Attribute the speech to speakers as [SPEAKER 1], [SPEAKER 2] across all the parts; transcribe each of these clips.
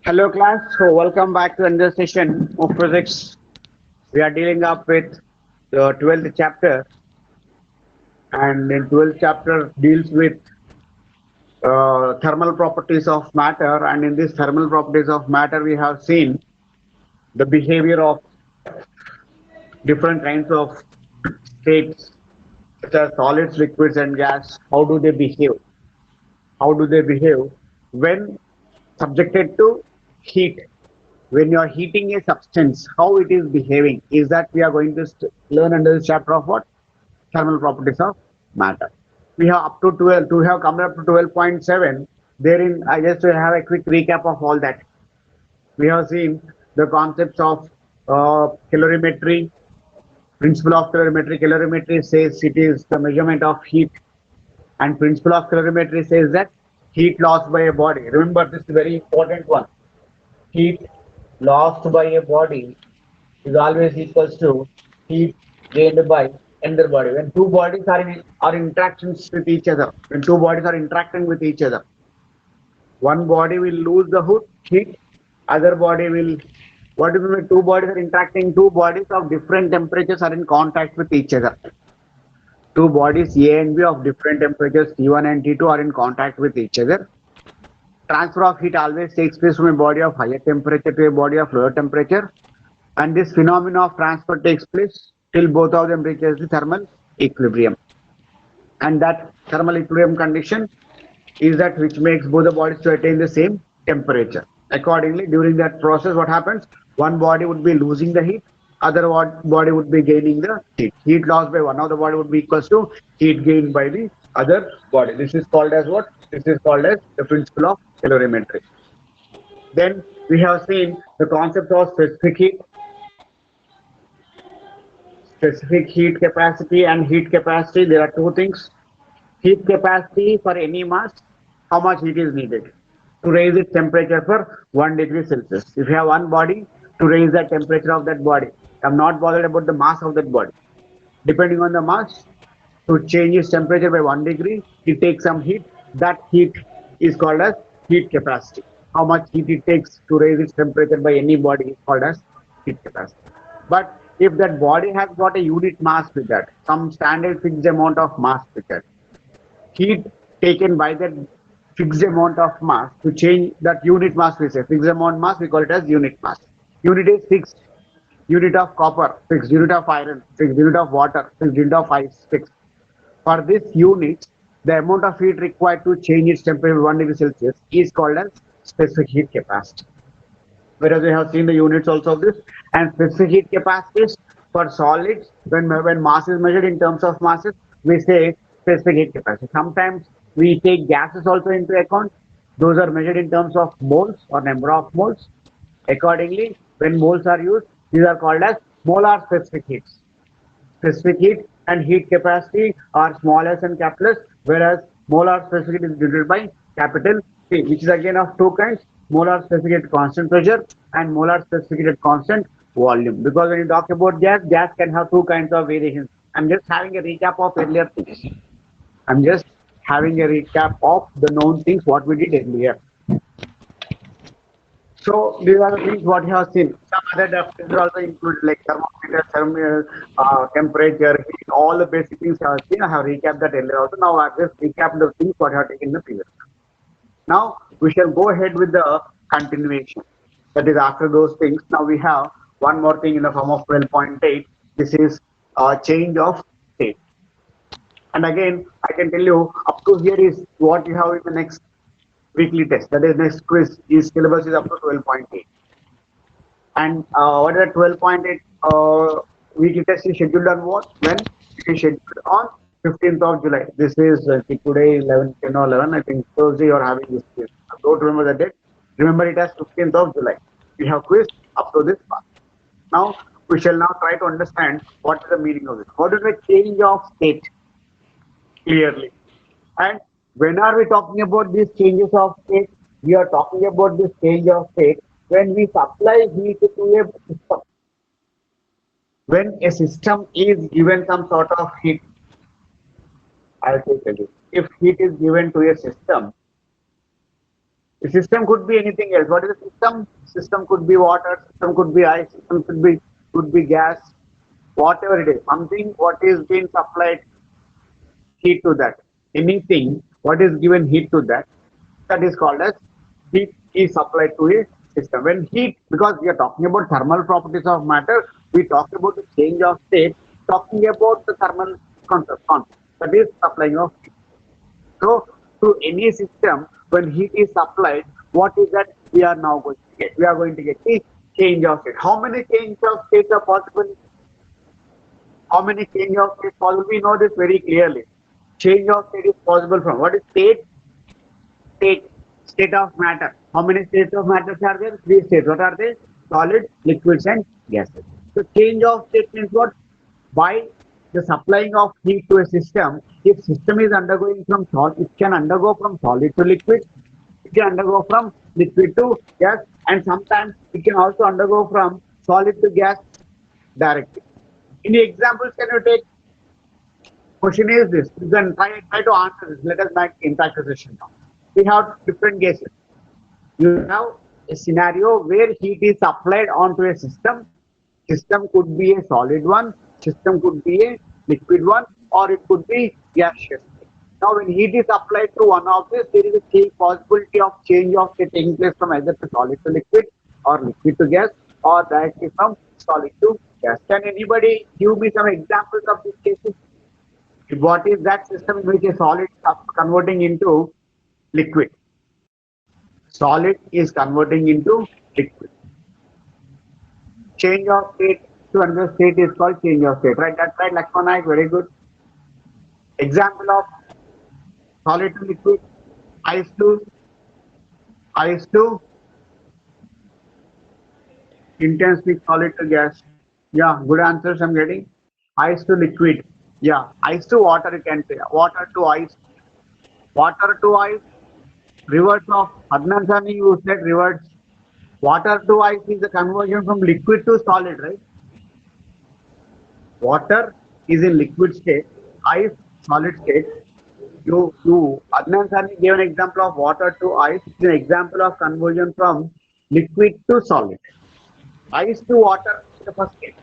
[SPEAKER 1] Hello class, so welcome back to another session of physics. We are dealing up with the 12th chapter, and in 12th chapter deals with thermal properties of matter, and in this thermal properties of matter we have seen the behavior of different kinds of states such as solids, liquids and gas. How do they behave? How do they behave when subjected to heat? When you are heating a substance, how it is behaving is that we are going to learn under this chapter of what? Thermal properties of matter. We have up to 12, to have come up to 12.7. Therein, I just will have a quick recap of all that. We have seen the concepts of calorimetry, principle of calorimetry. Calorimetry says it is the measurement of heat, and principle of calorimetry says that heat lost by a body. Remember, this is a very important one. Heat lost by a body is always equals to heat gained by another body. When two bodies are interactions with each other, when two bodies are interacting with each other, one body will lose the heat, other body will. What do you mean? Two bodies are interacting. Two bodies of different temperatures are in contact with each other. Two bodies A and B of different temperatures T1 and T2 are in contact with each other. Transfer of heat always takes place from a body of higher temperature to a body of lower temperature, and this phenomena of transfer takes place till both of them reaches the thermal equilibrium. And that thermal equilibrium condition is that which makes both the bodies to attain the same temperature. Accordingly, during that process, what happens? One body would be losing the heat, other body would be gaining the heat. Heat lost by one of the body would be equals to heat gained by the other body. This is called as what? This is called as the principle of calorimetry. Then we have seen the concept of specific heat capacity and heat capacity. There are two things. Heat capacity for any mass, how much heat is needed to raise its temperature for 1 degree Celsius. If you have one body, to raise the temperature of that body, I'm not bothered about the mass of that body. Depending on the mass, to change its temperature by 1 degree, it takes some heat. That heat is called as heat capacity. How much heat it takes to raise its temperature by any body is called as heat capacity. But if that body has got a unit mass with that, some standard fixed amount of mass with that, heat taken by that fixed amount of mass to change that unit mass, we say fixed amount mass, we call it as unit mass. Unit is fixed. Unit of copper fixed, unit of iron fixed, unit of water fixed, unit of ice fixed. For this unit, the amount of heat required to change its temperature 1 degree Celsius is called as specific heat capacity. Whereas we have seen the units also of this, and specific heat capacities for solids, when mass is measured in terms of masses, we say specific heat capacity. Sometimes we take gases also into account. Those are measured in terms of moles or number of moles. Accordingly, when moles are used, these are called as molar specific heats. Specific heat and heat capacity are small s and capital S, whereas molar specific heat is denoted by capital P, which is again of two kinds: molar specific heat at constant pressure and molar specific heat at constant volume. Because when you talk about gas, gas can have two kinds of variations. I'm just having a recap of earlier things. I'm just having a recap of the known things what we did earlier. So these are the things what you have seen. Some other definitions are also included like thermometer, temperature, heat, all the basic things I have seen. I have recapped that earlier also. Now I just recap the things what I have taken in the previous. Now we shall go ahead with the continuation. That is after those things. Now we have one more thing in the form of 12.8. This is change of state. And again, I can tell you up to here is what you have in the next weekly test. That is next quiz is syllabus is up to 12.8. And what is the 12.8 weekly test is scheduled on what? When? It is scheduled on 15th of July. This is today 11, 10 or 11. I think Thursday you are having this quiz. Don't remember the date. Remember it as 15th of July. We have quiz up to this part. Now we shall now try to understand what is the meaning of this. What is the change of state? Clearly. And when are we talking about these changes of state? We are talking about this change of state when we supply heat to a system. When a system is given some sort of heat, I'll take it. If heat is given to a system, The system could be anything else. What is the system? System could be water, system could be ice, system could be gas, whatever it is. Something what is being supplied heat to that. Anything what is given heat to that, that is called as heat is supplied to a system. When heat, because we are talking about thermal properties of matter, we talk about the change of state, talking about the thermal concept, that is supplying of heat. So to any system, when heat is supplied, what is that we are now going to get? We are going to get the change of state. How many change of states are possible? How many change of states possible? We know this very clearly. Change of state is possible from what is state? State of matter. How many states of matter are there? Three states. What are they? Solid, liquids, and gases. So change of state means what? By the supplying of heat to a system, if system is undergoing from solid, it can undergo from solid to liquid, it can undergo from liquid to gas, and sometimes it can also undergo from solid to gas directly. Any examples can you take? Question is this. You can try to answer this. Let us make impact session now. We have different cases. You have a scenario where heat is applied onto a system. System could be a solid one, system could be a liquid one, or it could be gaseous. Now, when heat is applied to one of this, there is a possibility of change of state taking place from either to solid to liquid, or liquid to gas, or directly from solid to gas. Can anybody give me some examples of these cases? What is that system in which a solid is converting into liquid? Solid is converting into liquid. Change of state to another state is called change of state, right? That's right, Lakshman, very good. Example of solid to liquid, ice to intensely solid to gas. Yeah, good answers I'm getting. Ice to liquid. Yeah, ice to water you can say. Water to ice. Water to ice. Reverse of Adnan Sani, you said reverse. Water to ice is a conversion from liquid to solid, right? Water is in liquid state, ice solid state. Adnan Sani gave an example of water to ice. It's an example of conversion from liquid to solid. Ice to water is the first case.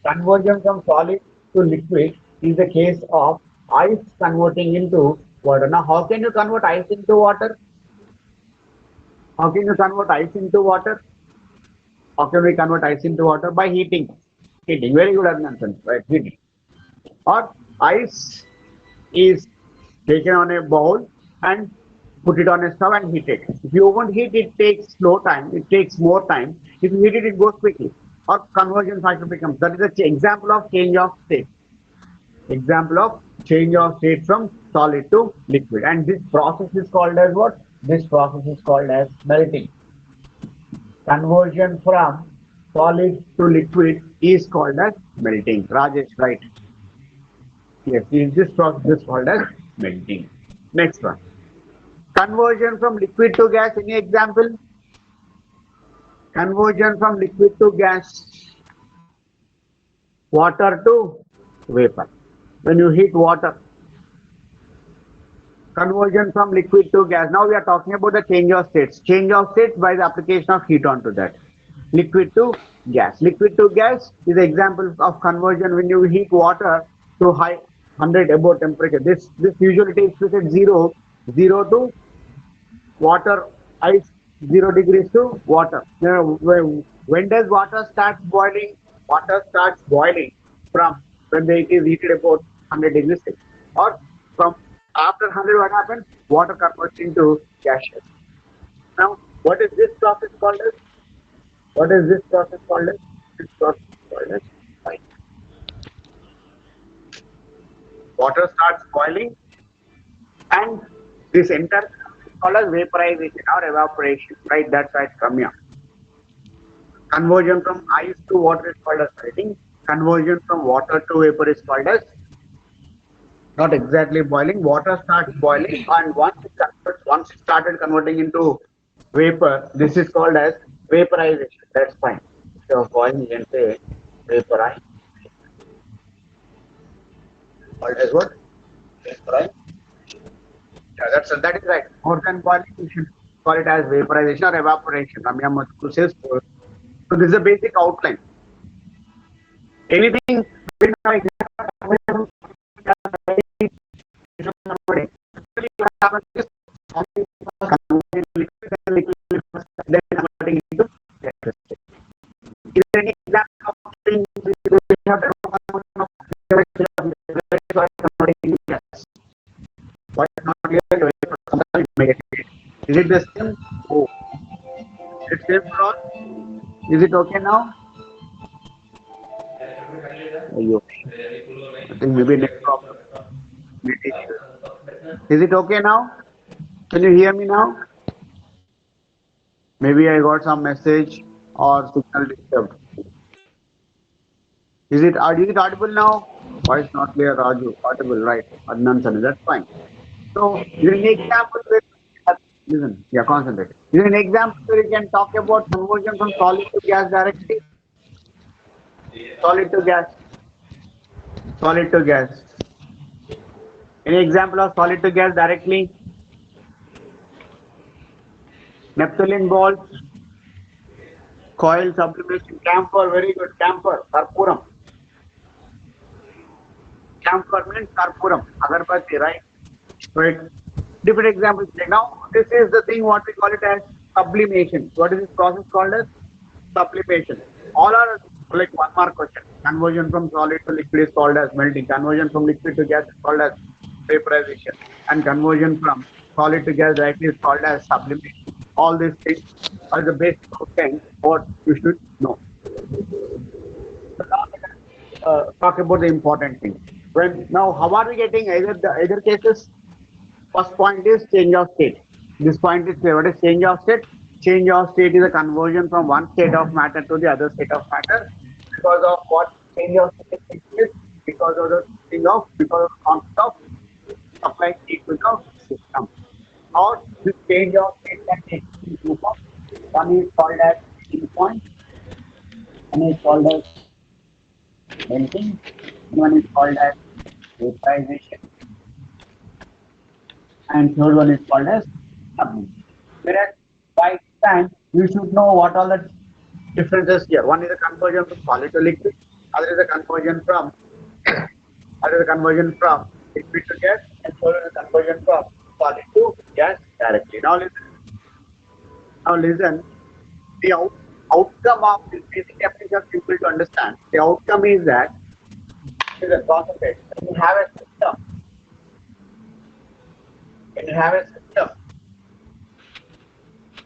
[SPEAKER 1] Conversion from solid to liquid is the case of ice converting into water. Now, how can you convert ice into water? How can you convert ice into water? How can we convert ice into water? By heating. Heating. Very good, Adnan. Right, heating. Or ice is taken on a bowl and put it on a stove and heat it. If you won't heat it, takes slow time. It takes more time. If you heat it, it goes quickly. Or conversion factor becomes. That is an example of change of state. Example of change of state from solid to liquid. And this process is called as what? This process is called as melting. Conversion from solid to liquid is called as melting. Rajesh, right? Yes, this process is called as melting. Next one. Conversion from liquid to gas. Any example? Conversion from liquid to gas. Water to vapor. When you heat water. Conversion from liquid to gas. Now we are talking about the change of states. Change of states by the application of heat onto that. Liquid to gas. Liquid to gas is an example of conversion when you heat water to high 100 above temperature. This usually takes place at 0 to water, ice 0 degrees to water. Now, when does water start boiling? Water starts boiling from when it is heated about 100 degrees Celsius. Or from after 100, what happens? Water converts into gaseous. Now, what is this process called as? What is this process called as? This process is called as boiling. Water starts boiling, and this entire is called as vaporization or evaporation, right? That's why it's come here. Conversion from ice to water is called as melting. Conversion from water to vapor is called as not exactly boiling. Water starts boiling, and once it started converting into vapor, this is called as vaporization. That's fine. So boiling, you can say vaporization. Called as what? Vaporization. Yeah, that is right. More than boiling, you should call it as vaporization or evaporation. Ramya Mathur says so. So this is a basic outline. Anything we know exactly then converting into electricity. Is there any example of things we have converting into gas? Why not clear? Is it the same? Oh, it's same for all. Is it okay now? I think maybe next problem. Is it okay now? Can you hear me now? Maybe I got some message or signal disturbed. Is it audible now? Voice not clear, Raju. Audible, right? Adnan Sani, that's fine. So, this is an example where, listen, yeah, concentrate. This is an example where you can talk about conversion from solid to gas directly. Solid to gas. Solid to gas. Any example of solid to gas directly? Naphthalene balls, coil sublimation, camphor, very good, camphor, karpuram. Camphor means karpuram, agarbatti, right? Right. Different examples. Now, this is the thing what we call it as sublimation. What is this process called as? Sublimation. All are like one mark question. Conversion from solid to liquid is called as melting. Conversion from liquid to gas is called as vaporization. And conversion from solid to gas directly is called as sublimation. All these things are the basic things what you should know. So now let us talk about the important thing. Now, how are we getting either cases? First point is change of state. This point is clear. What is change of state? Change of state is a conversion from one state of matter to the other state of matter. Because of what change of state is? Because of the concept of supplying heat to the system. Or this change of state can take two forms. One is called as melting point, one is called as melting, one is called as vaporization, and third one is called as sublimation. Whereas by time you should know what all the differences here. One is a conversion from solid to liquid, other is a conversion from liquid to gas, and third is a conversion from solid to gas directly. Now listen. The outcome of this basic definition is simple to understand. The outcome is that concentrate. When you have a system,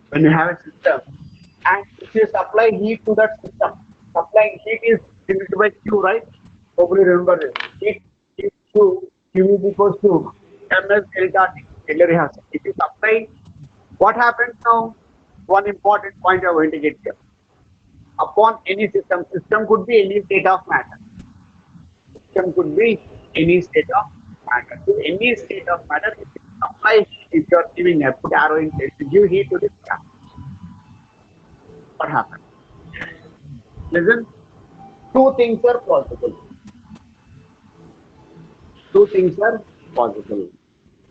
[SPEAKER 1] when you have a system, and if you supply heat to that system, supplying heat is limited by Q, right? Hopefully remember this. Heat Q is equals to ms delta T. If you supply, what happens now? One important point you are going to get here. Upon any system could be any state of matter. System could be any state of matter. To any state of matter, if you supply, if you are giving a put arrow in place to give heat to this gas, what happens? Listen, two things are possible. Two things are possible.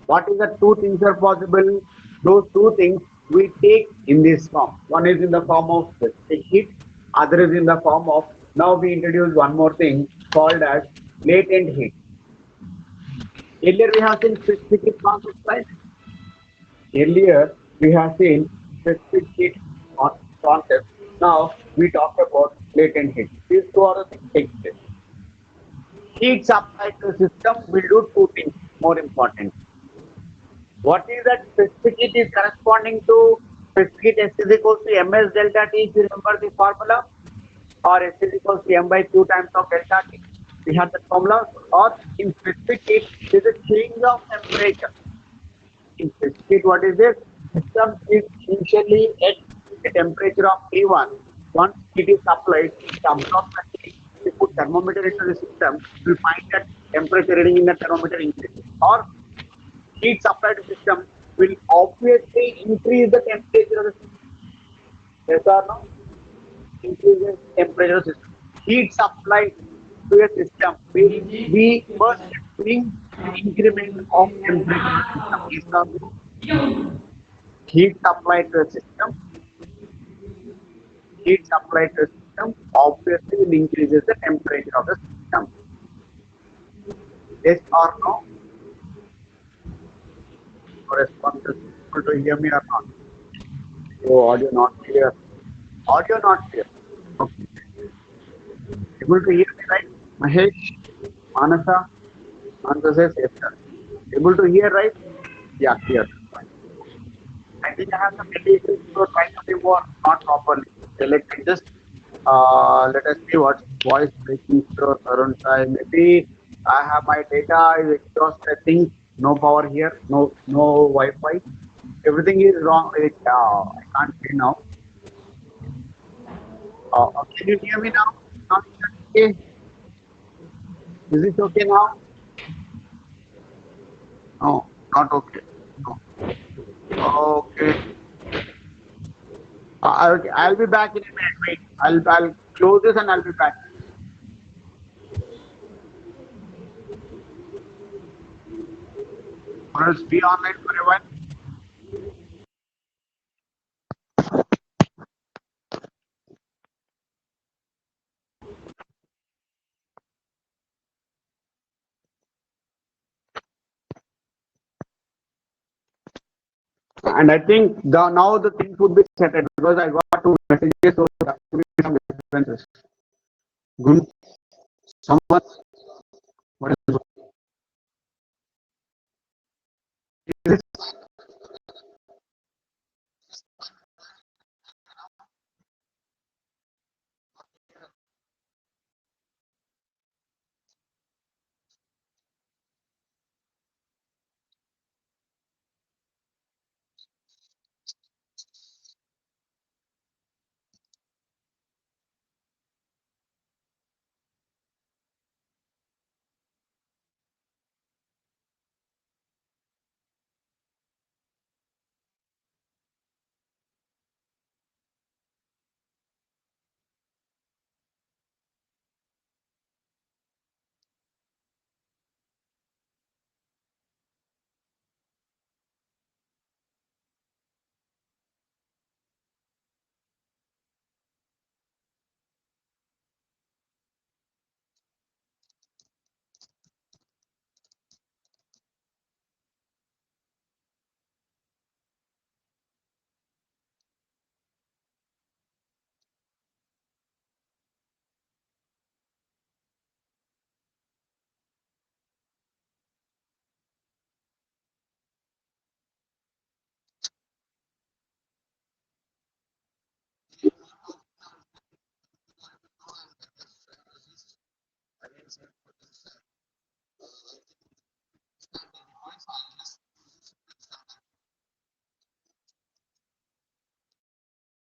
[SPEAKER 1] What is the two things are possible? Those two things we take in this form. One is in the form of specific heat, other is in the form of, now we introduce one more thing called as latent heat. Earlier we have seen specific heat concept, right? Earlier we have seen specific heat concept. Now we talk about latent heat. These two are the things take place. Heat supplied to the system will do two things more important. What is that specific heat is corresponding to? Specific heat S is equals to ms delta T, if you remember the formula, or S is equals to m by q times of delta T. We have the formula, or in specific heat, there is a change of temperature. In specific heat, what is this? System is initially at a temperature of T1. Once it is supplied, it absorbs the heat. If you put thermometer into the system, you will find that temperature reading in the thermometer increases. Or heat supplied to system will obviously increase the temperature of the system. Yes or no? Increases temperature of the system. Heat supplied to a system will be first bring an increment of temperature of the system. Yes or no? heat supplied to the system, heat supplied to the system obviously will increases the temperature of the system. Yes or no? Response is able to hear me or not? Oh, audio not clear. Audio not clear. Okay. Able to hear me, right? Mahesh, Manasa, Manasa says yes, sir. Able to hear, right? Yeah, clear. I think I have some indications for trying to be more not properly. Okay, let us see what voice breaking through around time. Maybe I have my data is exhausted. I think no power here, no Wi-Fi. Everything is wrong. I can't see now. Can you hear me now? Now is it okay? Is it okay now? No, not okay. No. Okay. I'll be back in a minute. Wait. I'll close this and I'll be back. Or else be online for a while. And I think now the things would be settled because I got two messages, so there have to be some differences. Good. Someone. What is